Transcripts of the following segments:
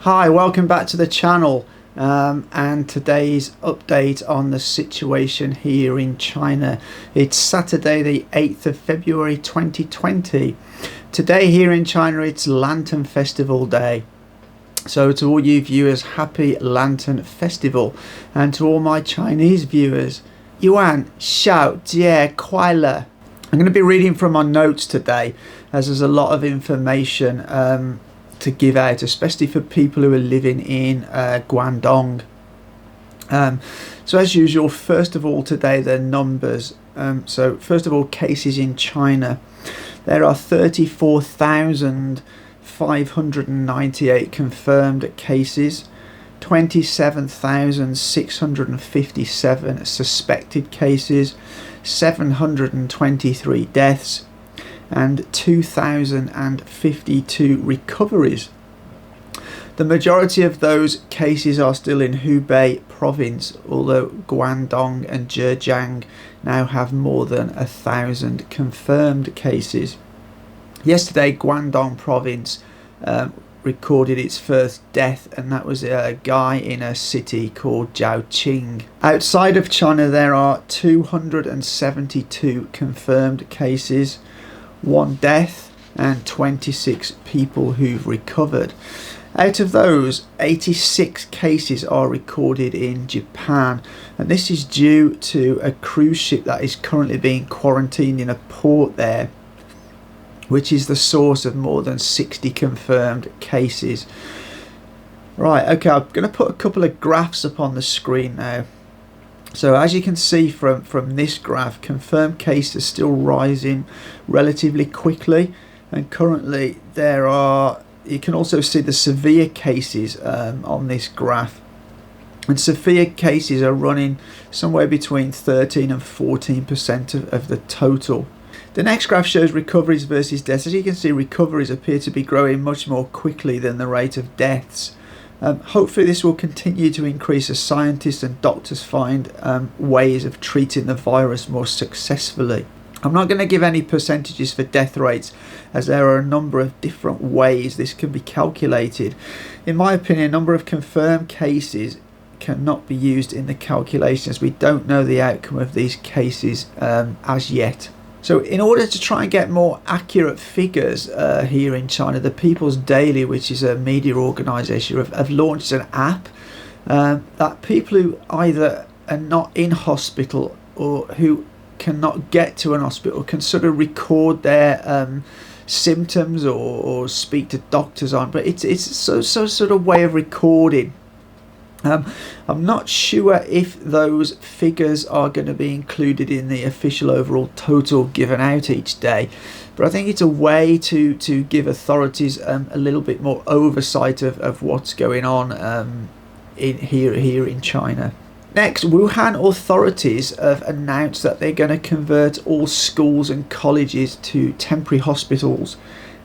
Hi, welcome back to the channel, and today's update on the situation here in China. It's Saturday the 8th of February 2020. Today here in China it's Lantern Festival Day. So to all you viewers, happy Lantern Festival, and to all my Chinese viewers, Yuan Xiao Jie Kuai Le. I'm going to be reading from my notes today, as there's a lot of information to give out, especially for people who are living in Guangdong. So as usual, first of all today, the numbers. So first of all, cases in China. There are 34,598 confirmed cases, 27,657 suspected cases, 723 deaths, and 2,052 recoveries. The majority of those cases are still in Hubei province, although Guangdong and Zhejiang now have more than 1,000 confirmed cases. Yesterday, Guangdong province recorded its first death, and that was a guy in a city called Zhaoqing. Outside of China, there are 272 confirmed cases, 1 death, and 26 people who've recovered. Out of those, 86 cases are recorded in Japan, and this is due to a cruise ship that is currently being quarantined in a port there, which is the source of more than 60 confirmed cases. Right, okay, I'm going to put a couple of graphs up on the screen now. So as you can see from this graph, confirmed cases are still rising relatively quickly, and currently there are, you can also see the severe cases on this graph, and severe cases are running somewhere between 13 and 14% of the total. The next graph shows recoveries versus deaths. As you can see, recoveries appear to be growing much more quickly than the rate of deaths. Hopefully this will continue to increase as scientists and doctors find ways of treating the virus more successfully. I'm not going to give any percentages for death rates, as there are a number of different ways this can be calculated. In my opinion, a number of confirmed cases cannot be used in the calculations. We don't know the outcome of these cases as yet. So in order to try and get more accurate figures here in China, the People's Daily, which is a media organisation, have launched an app that people who either are not in hospital or who cannot get to an hospital can sort of record their symptoms or speak to doctors on, but it's so sort of way of recording. I'm not sure if those figures are going to be included in the official overall total given out each day, but I think it's a way to give authorities a little bit more oversight of what's going on here in China. Next, Wuhan authorities have announced that they're going to convert all schools and colleges to temporary hospitals,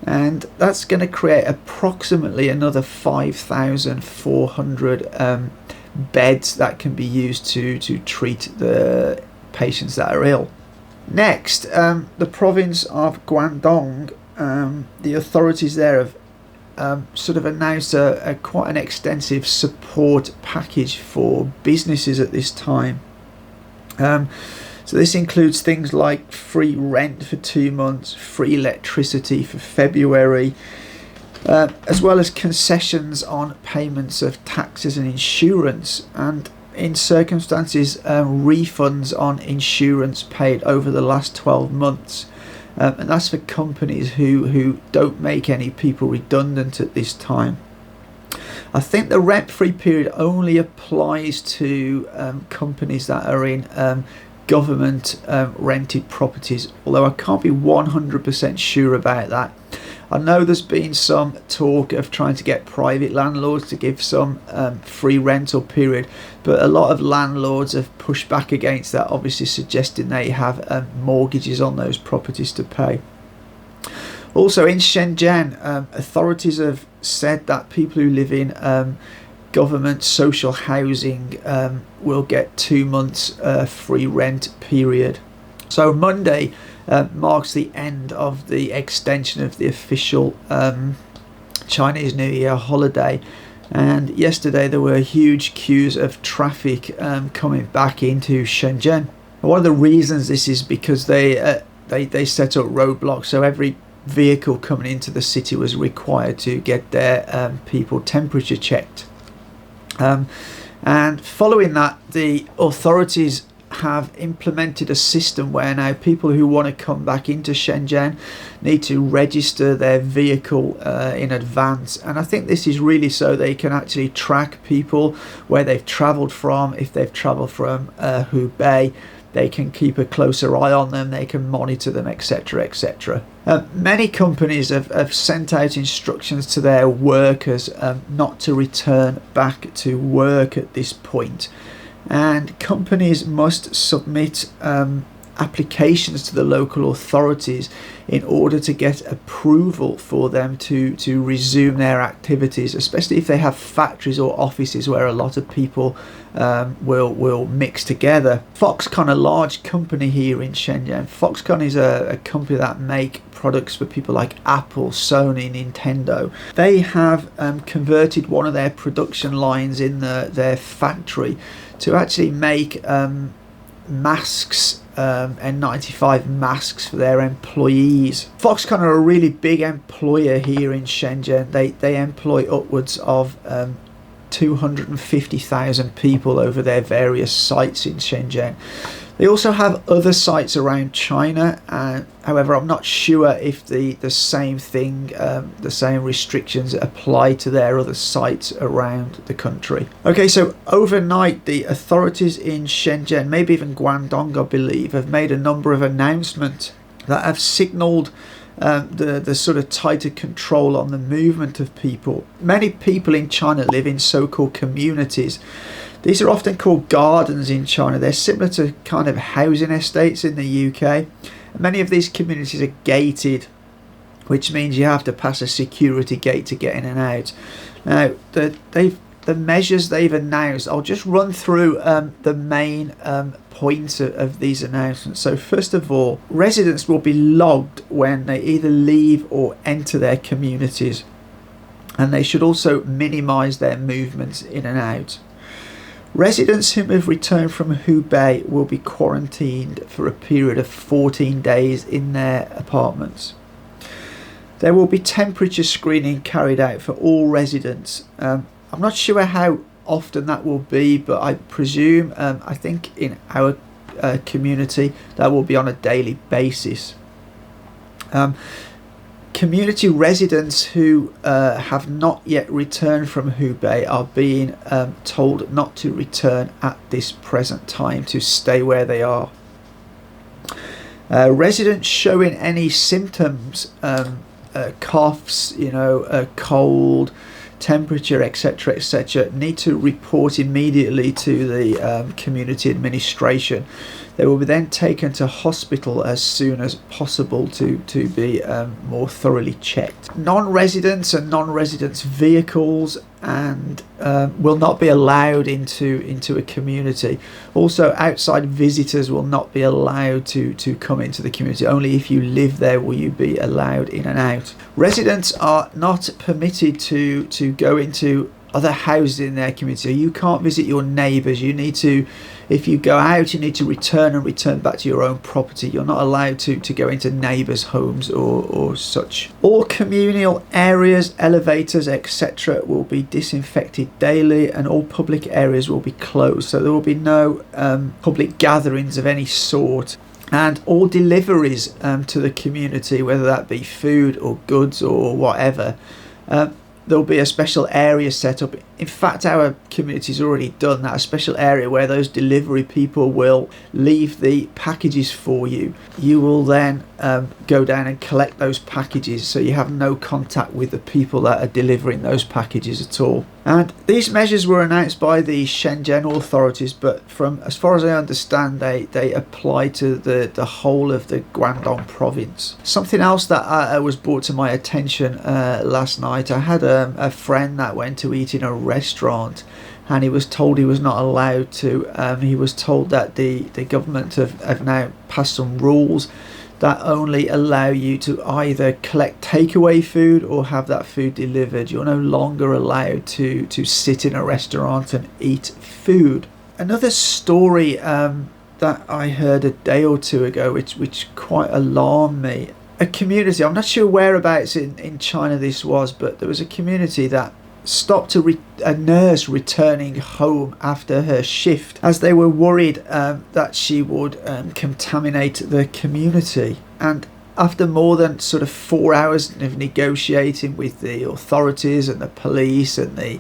and that's going to create approximately another 5,400 beds that can be used to treat the patients that are ill. Next, the province of Guangdong, the authorities there have sort of announced quite an extensive support package for businesses at this time. So this includes things like free rent for 2 months, free electricity for February, as well as concessions on payments of taxes and insurance, and in circumstances refunds on insurance paid over the last 12 months. And that's for companies who don't make any people redundant at this time. I think the rent-free period only applies to companies that are in government rented properties, although I can't be 100% sure about that. I know there's been some talk of trying to get private landlords to give some free rental period, but a lot of landlords have pushed back against that, obviously suggesting they have mortgages on those properties to pay. Also in Shenzhen, authorities have said that people who live in government social housing will get 2 months free rent period. So Monday marks the end of the extension of the official Chinese New Year holiday, And yesterday there were huge queues of traffic coming back into Shenzhen. One of the reasons this is because they set up roadblocks, so every vehicle coming into the city was required to get their people temperature checked. And following that, the authorities have implemented a system where now people who want to come back into Shenzhen need to register their vehicle in advance. And I think this is really so they can actually track people where they've travelled from. If they've travelled from Hubei, they can keep a closer eye on them, they can monitor them, etc, etc. Many companies have sent out instructions to their workers not to return back to work at this point. And companies must submit applications to the local authorities in order to get approval for them to resume their activities, especially if they have factories or offices where a lot of people will mix together. Foxconn, a large company here in Shenzhen, Foxconn is a company that make products for people like Apple, Sony, Nintendo. They have converted one of their production lines in their factory to actually make masks, N95 masks for their employees. Foxconn are a really big employer here in Shenzhen. They employ upwards of 250,000 people over their various sites in Shenzhen. They also have other sites around China, however I'm not sure if the same thing, the same restrictions apply to their other sites around the country. Okay, so overnight the authorities in Shenzhen, maybe even Guangdong I believe, have made a number of announcements that have signalled the sort of tighter control on the movement of people. Many people in China live in so-called communities. These are often called gardens in China. They're similar to kind of housing estates in the UK. Many of these communities are gated, which means you have to pass a security gate to get in and out. Now, the measures they've announced, I'll just run through the main points of these announcements. So first of all, residents will be logged when they either leave or enter their communities, and they should also minimise their movements in and out. Residents who have returned from Hubei will be quarantined for a period of 14 days in their apartments. There will be temperature screening carried out for all residents. I'm not sure how often that will be, but I presume, I think in our community, that will be on a daily basis. Community residents who have not yet returned from Hubei are being told not to return at this present time, to stay where they are. Residents showing any symptoms, coughs, cold, temperature, etc, etc, need to report immediately to the community administration. They will be then taken to hospital as soon as possible to be more thoroughly checked. Non-residents and non-residents vehicles and will not be allowed into a community. Also, outside visitors will not be allowed to come into the community. Only if you live there will you be allowed in and out. Residents are not permitted to go into other houses in their community. You can't visit your neighbours. You need to, if you go out, you need to return back to your own property. You're not allowed to go into neighbours' homes or such. All communal areas, elevators, etc. will be disinfected daily, and all public areas will be closed. So there will be no public gatherings of any sort. And all deliveries to the community, whether that be food or goods or whatever, there'll be a special area set up. In fact, our community's already done that, a special area where those delivery people will leave the packages for you. You will then go down and collect those packages, so you have no contact with the people that are delivering those packages at all. And these measures were announced by the Shenzhen authorities, but from as far as I understand, they apply to the whole of the Guangdong province. Something else that was brought to my attention last night, I had a friend that went to eat in a restaurant, and he was told he was not allowed to. He was told that the government have now passed some rules that only allow you to either collect takeaway food or have that food delivered. You're no longer allowed to sit in a restaurant and eat food. Another story that I heard a day or two ago, which quite alarmed me. A community, I'm not sure whereabouts in China this was, but there was a community that stopped a nurse returning home after her shift, as they were worried that she would contaminate the community. And after more than sort of 4 hours of negotiating with the authorities and the police and the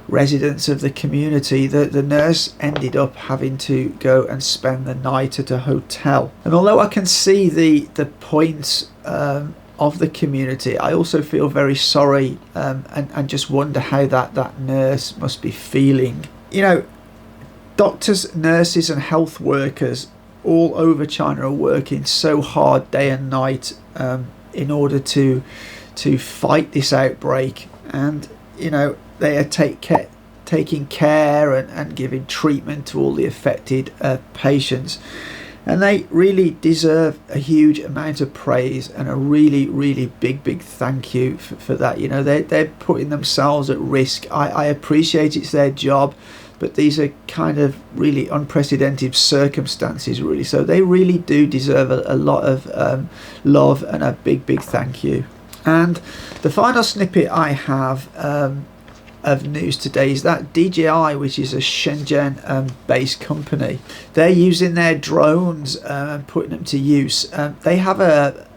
residents of the community, the nurse ended up having to go and spend the night at a hotel. And although I can see the points of the community, I also feel very sorry and just wonder how that nurse must be feeling. You know, doctors, nurses and health workers all over China are working so hard day and night in order to fight this outbreak, and you know, they are taking care and giving treatment to all the affected patients. And they really deserve a huge amount of praise and a really, really big thank you for that. You know, they're putting themselves at risk. I appreciate it's their job, but these are kind of really unprecedented circumstances, really. So they really do deserve a lot of love and a big thank you. And the final snippet I have of news today is that DJI, which is a Shenzhen based company, they're using their drones and putting them to use. They have a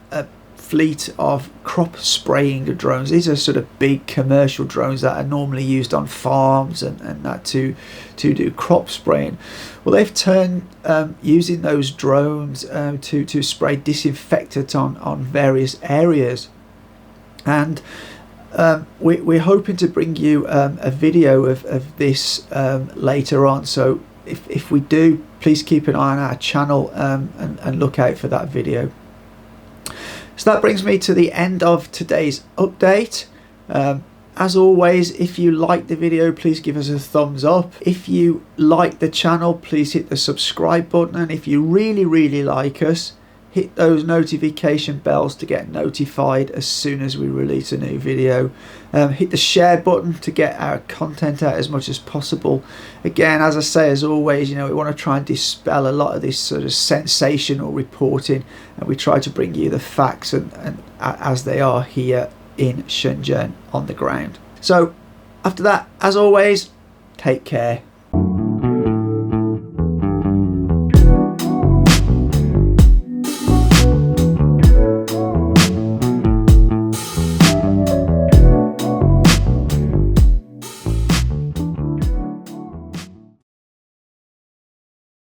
fleet of crop spraying drones. These are sort of big commercial drones that are normally used on farms and that to do crop spraying. Well, they've turned using those drones to spray disinfectant on various areas. And we're hoping to bring you a video of this later on. So if we do, please keep an eye on our channel and look out for that video. So that brings me to the end of today's update. As always, if you like the video, please give us a thumbs up. If you like the channel, please hit the subscribe button. And if you really like us, hit those notification bells to get notified as soon as we release a new video. Hit the share button to get our content out as much as possible. Again, as I say, as always, you know, we want to try and dispel a lot of this sort of sensational reporting, and we try to bring you the facts and as they are here in Shenzhen on the ground. So after that, as always, take care.